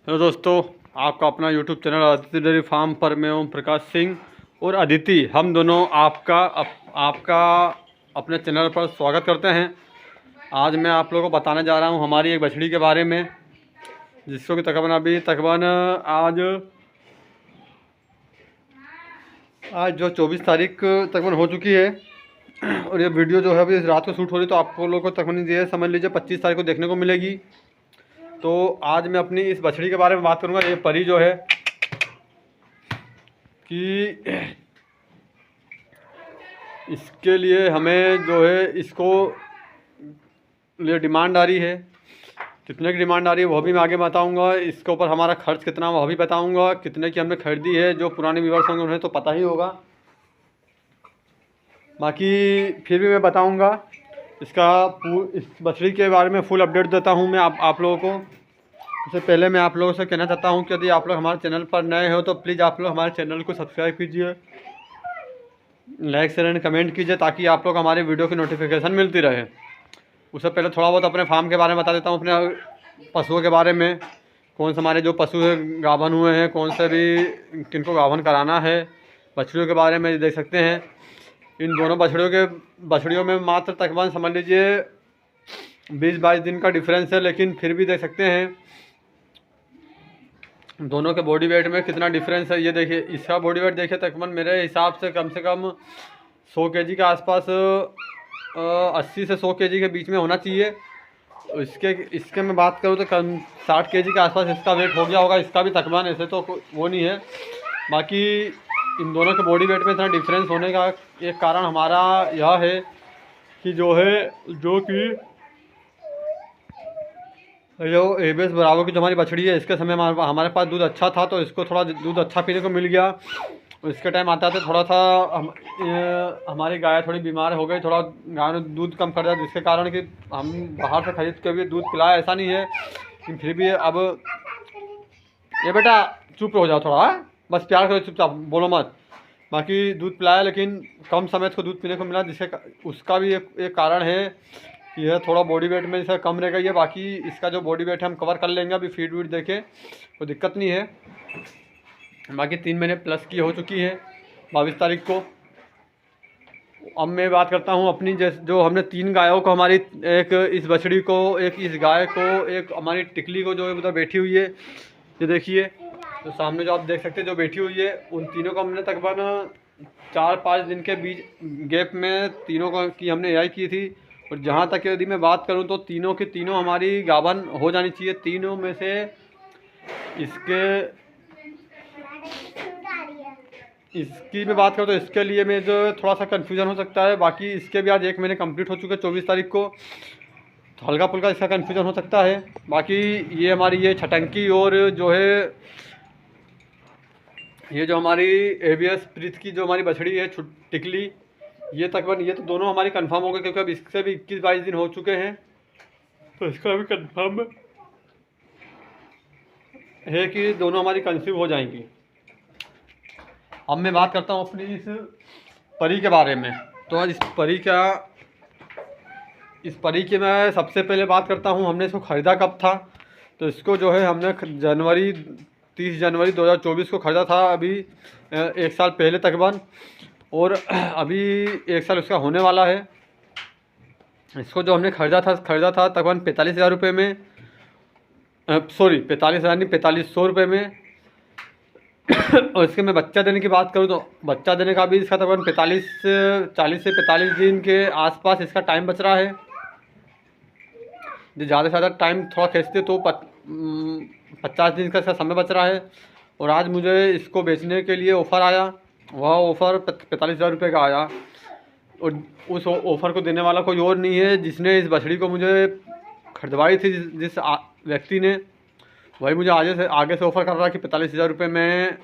Hello दोस्तों, आपका अपना YouTube channel Aditi dairy farm पर मैं ओम प्रकाश सिंह और अदिति हम दोनों आपका अपने चैनल पर स्वागत करते हैं। आज मैं आप लोगों को बताने जा रहा हूं हमारी एक बछड़ी के बारे में, जिसको कि तकरीबन आज जो 24 तारीख तकरीबन हो चुकी है और ये वीडियो जो है अभी रात को शूट हो रही, तो आप लोगों को तकरीबन ये समझ लीजिए 25 तारीख को देखने को मिलेगी। तो आज मैं अपनी इस बछड़ी के बारे में बात करूंगा। ये परी जो है कि इसके लिए हमें जो है इसको लिए डिमांड आ रही है, कितने की डिमांड आ रही है वो भी मैं आगे बताऊंगा। इसके ऊपर हमारा खर्च कितना वह भी बताऊंगा, कितने की हमने खरीदी है। जो पुराने व्यूअर्स होंगे उन्हें तो पता ही होगा, बाकी फिर भी मैं बताऊंगा। इस बछड़ी के बारे में फुल अपडेट देता हूं मैं आप लोगों को। उससे पहले मैं आप लोगों से कहना चाहता हूं कि यदि आप लोग हमारे चैनल पर नए हो तो प्लीज़ आप लोग हमारे चैनल को सब्सक्राइब कीजिए, लाइक शेयर एंड कमेंट कीजिए, ताकि आप लोग हमारे वीडियो की नोटिफिकेशन मिलती रहे। उससे पहले थोड़ा बहुत अपने फार्म के बारे में बता देता हूँ, अपने पशुओं के बारे में। कौन से हमारे जो पशु है गाभन हुए हैं, कौन से भी किनको गाभन कराना है। बछड़ियों के बारे में देख सकते हैं, इन दोनों बछड़ियों में मात्र तकरीबन समझ लीजिए 20-22 दिन का डिफरेंस है, लेकिन फिर भी देख सकते हैं दोनों के बॉडी वेट में कितना डिफरेंस है। ये देखिए, इसका बॉडी वेट देखिए तकरीबन मेरे हिसाब से कम 100 केजी के आसपास, 80 से 100 केजी के बीच में होना चाहिए। इसके मैं बात करूँ तो कम 60 केजी के आसपास इसका वेट हो गया होगा। इसका भी तकरीबन ऐसे तो वो नहीं है। बाकी इन दोनों के बॉडी वेट में इतना डिफरेंस होने का एक कारण हमारा यह है कि जो ABS बराबर की जो हमारी बछड़ी है, इसके समय हमारे पास दूध अच्छा था, तो इसको थोड़ा दूध अच्छा पीने को मिल गया। और इसके टाइम आता था थोड़ा सा हमारी गाय थोड़ी बीमार हो गई, थोड़ा गाय ने दूध कम कर दिया, जिसके कारण कि हम बाहर से खरीद के भी दूध पिलाया, ऐसा नहीं है। लेकिन फिर भी अब ये बेटा चुप हो जाओ थोड़ा, बस प्यार करो, चुपचाप बोलो मत। बाकी दूध पिलाया, लेकिन कम समय को दूध पीने को मिला, जिससे उसका भी एक कारण है। यह थोड़ा बॉडी वेट में इसका कम रह गई है। बाकी इसका जो बॉडी वेट है हम कवर कर लेंगे, अभी फीड वीड देके कोई दिक्कत नहीं है। बाकी 3 महीने प्लस की हो चुकी है 22 तारीख को। अब मैं बात करता हूँ अपनी, जो हमने 3 गायों को, हमारी एक इस बछड़ी को, एक इस गाय को, एक हमारी टिकली को जो उधर बैठी हुई है, ये देखिए तो सामने जो आप देख सकते हैं जो बैठी हुई है, उन तीनों को हमने तकरीबन 4-5 दिन के बीच गैप में तीनों को की हमने AI की थी। और जहाँ तक यदि मैं बात करूँ तो तीनों की तीनों हमारी गाभन हो जानी चाहिए। तीनों में से इसकी मैं बात करूँ तो इसके लिए मैं जो थोड़ा सा कन्फ्यूज़न हो सकता है। बाकी इसके भी आज 1 महीने कंप्लीट हो चुके हैं 24 तारीख को, तो हल्का फुल्का इसका कन्फ्यूज़न हो सकता है। बाकी ये हमारी ये छटंकी और जो है ये जो हमारी ABS प्रीत की जो हमारी बछड़ी है टिकली, ये तकरीबन ये तो दोनों हमारी कंफर्म हो गए, क्योंकि अब इससे भी 21-22 दिन हो चुके हैं, तो इसका भी कंफर्म है कि दोनों हमारी कंसीव हो जाएंगी। अब मैं बात करता हूँ अपनी इस परी के बारे में। तो आज इस परी की मैं सबसे पहले बात करता हूँ, हमने इसको ख़रीदा कब था। तो इसको जो है हमने 30 जनवरी 2024 को ख़रीदा था, अभी 1 साल पहले तकरीबन, और अभी 1 साल उसका होने वाला है। इसको जो हमने ख़रीदा था तकरीबन 45,000 रुपये में, सॉरी 45,000 नहीं, 4500 रुपये में। और इसके मैं बच्चा देने की बात करूँ तो बच्चा देने का भी इसका तकरीबन 40 से 45 दिन के आसपास इसका टाइम बच रहा है। जो ज़्यादा से ज़्यादा टाइम थोड़ा खींचते तो 50 दिन का इसका समय बच रहा है। और आज मुझे इसको बेचने के लिए ऑफ़र आया, वह ऑफ़र 45,000 रुपये का आया। और उस ऑफ़र को देने वाला कोई और नहीं है, जिसने इस बछड़ी को मुझे खरीदवाई थी, जिस व्यक्ति ने, वही मुझे आगे से ऑफ़र कर रहा है कि 45,000 रुपये में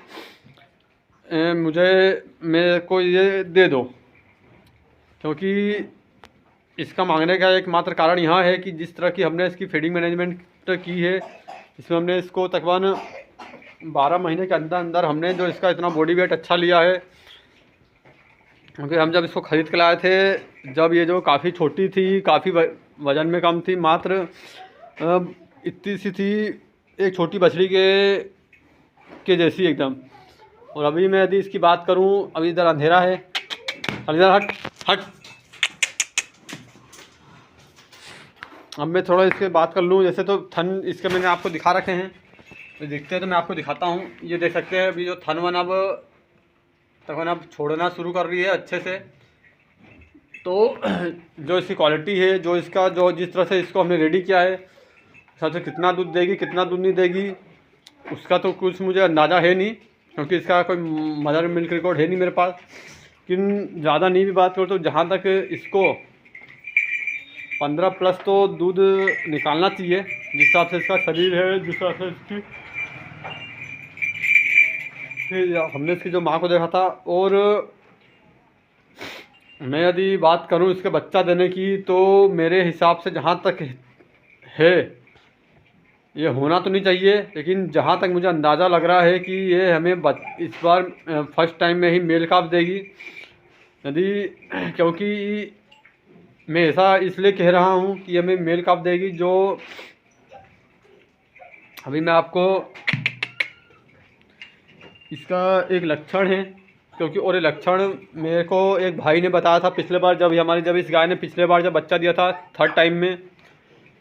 मेरे को ये दे दो। क्योंकि इसका मांगने का एकमात्र कारण यह है कि जिस तरह की हमने इसकी फीडिंग मैनेजमेंट की है, इसमें हमने इसको तकरीबन 12 महीने के अंदर अंदर हमने जो इसका इतना बॉडी वेट अच्छा लिया है। क्योंकि हम जब इसको ख़रीद के लाए थे, जब ये जो काफ़ी छोटी थी, काफ़ी वज़न में कम थी, मात्र इतनी सी थी एक छोटी बछड़ी के जैसी एकदम। और अभी मैं यदि इसकी बात करूं, अभी इधर अंधेरा है, इधर हट हट। अब मैं थोड़ा इसके बात कर लूं। जैसे तो थन इसके मैंने आपको दिखा रखे हैं, तो दिखते हैं तो मैं आपको दिखाता हूं। ये देख सकते हैं अभी जो थन वन अब तकन अब छोड़ना शुरू कर रही है अच्छे से। तो जो इसकी क्वालिटी है, जो इसका जो जिस तरह से इसको हमने रेडी किया है, सबसे कितना दूध देगी कितना दूध नहीं देगी उसका तो कुछ मुझे अंदाज़ा है नहीं, क्योंकि इसका कोई मदर मिल्क रिकॉर्ड है नहीं मेरे पास। लेकिन ज़्यादा नहीं भी बात करो तो जहाँ तक इसको 15+ तो दूध निकालना चाहिए, जिस हिसाब से इसका शरीर है, जिस हिसाब से इसकी हमने इसकी जो माँ को देखा था। और मैं यदि बात करूं इसके बच्चा देने की, तो मेरे हिसाब से जहाँ तक है ये होना तो नहीं चाहिए, लेकिन जहाँ तक मुझे अंदाज़ा लग रहा है कि ये हमें इस बार फर्स्ट टाइम में ही मेल काफ देगी। यदि क्योंकि मैं ऐसा इसलिए कह रहा हूँ कि हमें मेल काफ देगी, जो अभी मैं आपको इसका एक लक्षण है, क्योंकि और ये लक्षण मेरे को एक भाई ने बताया था पिछले बार, जब इस गाय ने पिछले बार जब बच्चा दिया था थर्ड टाइम में,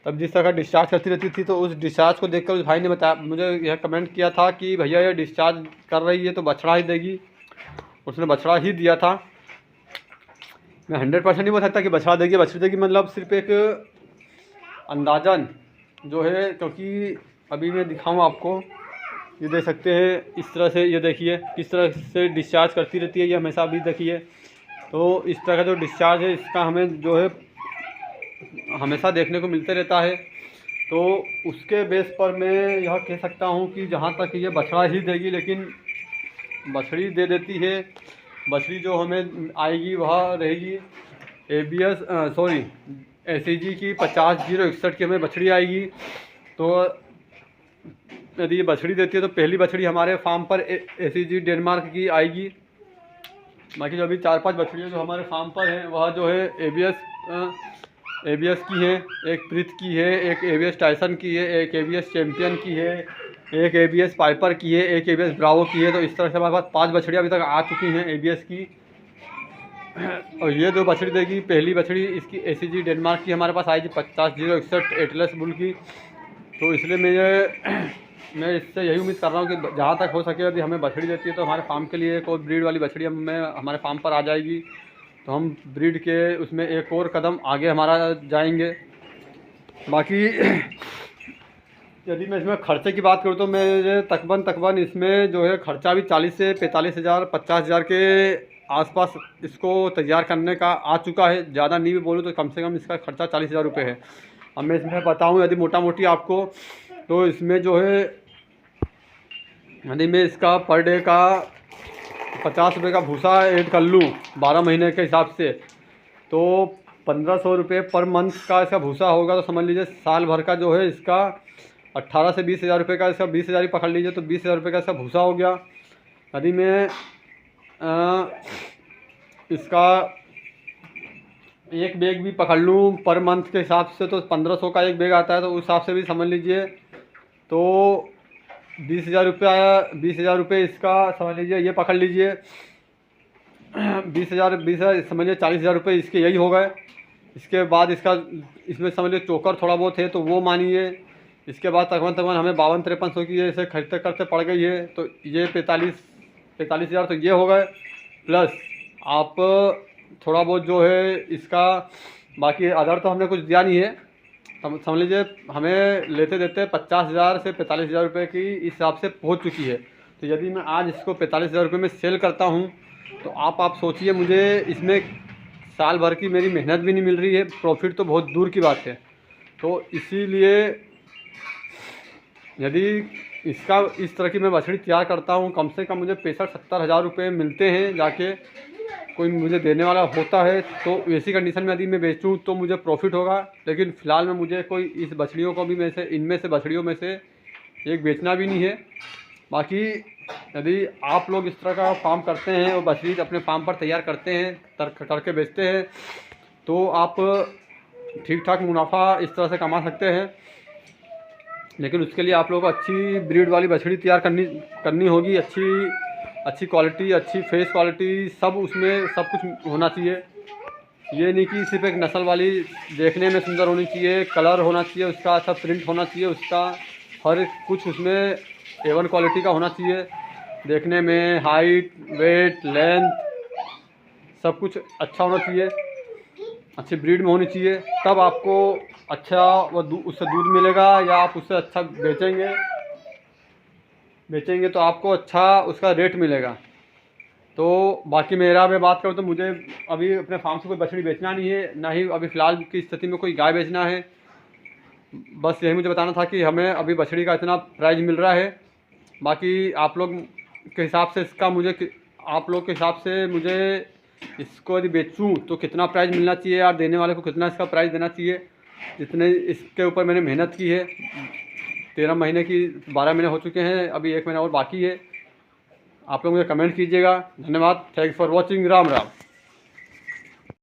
तब जिस तरह का डिस्चार्ज करती रहती थी, तो उस डिस्चार्ज को देखकर उस भाई ने बताया, मुझे यह कमेंट किया था कि भैया ये डिस्चार्ज कर रही है तो बछड़ा ही देगी। उसने बछड़ा ही दिया था। मैं 100% नहीं बोल सकता कि बछड़ा देगी बछड़ी देगी, मतलब सिर्फ एक अंदाज़न जो है। क्योंकि अभी मैं दिखाऊँ आपको, ये देख सकते हैं इस तरह से, ये देखिए किस तरह से डिस्चार्ज करती रहती है ये हमेशा। अभी देखिए तो इस तरह का जो डिस्चार्ज है इसका हमें जो है हमेशा देखने को मिलते रहता है। तो उसके बेस पर मैं यह कह सकता हूँ कि जहाँ तक ये बछड़ा ही देगी, लेकिन बछड़ी दे देती है। बछड़ी जो हमें आएगी वह रहेगी ACG की 50-061 की हमें बछड़ी आएगी। तो यदि ये बछड़ी देती है तो पहली बछड़ी हमारे फार्म पर ACG डेनमार्क की आएगी। बाकी जो अभी 4-5 बछड़ियाँ जो हमारे फार्म पर हैं वह जो है ABS की है, एक प्रीत की है, एक ABS टाइसन की है, एक ABS चैम्पियन की है, एक ABS पाइपर की है, एक ABS ब्रावो की है। तो इस तरह से हमारे पास 5 बछड़ियाँ अभी तक आ चुकी हैं ABS की। और ये जो बछड़ी देगी, पहली बछड़ी इसकी ACG डेनमार्क की हमारे पास आएगी 50-061 एटलस बुल की। तो इसलिए मैं इससे यही उम्मीद कर रहा हूँ कि जहाँ तक हो सके यदि हमें बछड़ी देती है तो हमारे फार्म के लिए एक और ब्रीड वाली बछड़ी हमारे फार्म पर आ जाएगी, तो हम ब्रीड के उसमें एक और कदम आगे हमारा जाएंगे। बाकी यदि मैं इसमें खर्चे की बात करूँ तो मेरे तकरीबन इसमें जो है खर्चा भी 40 से 45 हज़ार 50 हज़ार के आसपास इसको तैयार करने का आ चुका है। ज़्यादा नहीं भी बोलूँ तो कम से कम इसका खर्चा 40 हज़ार रुपये है। अब मैं इसमें बताऊँ यदि मोटा मोटी आपको, तो इसमें जो है यदि मैं इसका पर डे का 50 रुपये का भूसा ऐड कर लूँ 12 महीने के हिसाब से, तो 1500 रुपये पर मंथ का इसका भूसा होगा। तो समझ लीजिए साल भर का जो है इसका 18 से 20 हज़ार रुपये का, इसका 20 हज़ार ही पकड़ लीजिए, तो 20 हज़ार रुपये का इसका भूसा हो गया। यदि मैं इसका एक बैग भी पकड़ लूँ पर मंथ के हिसाब से, तो 1500 का एक बैग आता है, तो उस हिसाब से भी समझ लीजिए तो 20 हज़ार रुपये इसका समझ लीजिए, ये पकड़ लीजिए 20 हज़ार समझिए 40 हज़ार रुपये इसके यही हो गए। इसके बाद इसमें समझ लीजिए चोकर थोड़ा बहुत है तो वो मानिए। इसके बाद तकरीबन हमें 52-5300 की इसे खरीदते करते पड़ गई है, तो ये 45 हज़ार तो ये हो गए। प्लस आप थोड़ा बहुत जो है इसका बाकी अदर तो हमने कुछ दिया नहीं है, तो समझ लीजिए हमें लेते देते 50 हज़ार से 45 हज़ार रुपये की इस हिसाब से पहुंच चुकी है। तो यदि मैं आज इसको 45 हज़ार रुपये में सेल करता हूं, तो आप सोचिए मुझे इसमें साल भर की मेरी मेहनत भी नहीं मिल रही है, प्रॉफिट तो बहुत दूर की बात है। तो इसीलिए यदि इसका इस तरह की मैं बछड़ी तैयार करता हूं, कम से कम मुझे 65-70 हज़ार रुपये मिलते हैं। जाके कोई मुझे देने वाला होता है तो ऐसी कंडीशन में यदि मैं बेचूं तो मुझे प्रॉफिट होगा। लेकिन फ़िलहाल में मुझे कोई इस बछड़ियों को भी इनमें से बछड़ियों में से एक बेचना भी नहीं है। बाकी यदि आप लोग इस तरह का फार्म करते हैं और बछड़ी अपने फार्म पर तैयार करते हैं करके बेचते हैं, तो आप ठीक ठाक मुनाफा इस तरह से कमा सकते हैं। लेकिन उसके लिए आप लोगों को अच्छी ब्रीड वाली बछड़ी तैयार करनी करनी होगी। अच्छी क्वालिटी, अच्छी फेस क्वालिटी, सब उसमें सब कुछ होना चाहिए। ये नहीं कि सिर्फ एक नस्ल वाली देखने में सुंदर होनी चाहिए, कलर होना चाहिए उसका, अच्छा प्रिंट होना चाहिए उसका, हर कुछ उसमें A1 क्वालिटी का होना चाहिए। देखने में हाइट, वेट, लेंथ सब कुछ अच्छा होना चाहिए, अच्छी ब्रीड में होनी चाहिए। तब आपको अच्छा उससे दूध मिलेगा, या आप उससे अच्छा बेचेंगे तो आपको अच्छा उसका रेट मिलेगा। तो बाकी मैं बात करूँ तो मुझे अभी अपने फार्म से कोई बछड़ी बेचना नहीं है, ना ही अभी फ़िलहाल की स्थिति में कोई गाय बेचना है। बस यही मुझे बताना था कि हमें अभी बछड़ी का इतना प्राइस मिल रहा है। बाकी आप लोग के हिसाब से आप लोग के हिसाब से मुझे इसको यदि बेचूँ तो कितना प्राइस मिलना चाहिए, और देने वाले को कितना इसका प्राइस देना चाहिए। जितने इसके ऊपर मैंने मेहनत की है, 13 महीने की, 12 महीने हो चुके हैं, अभी 1 महीना और बाकी है। आप लोग मुझे कमेंट कीजिएगा। धन्यवाद। Thanks for watching. Ram Ram.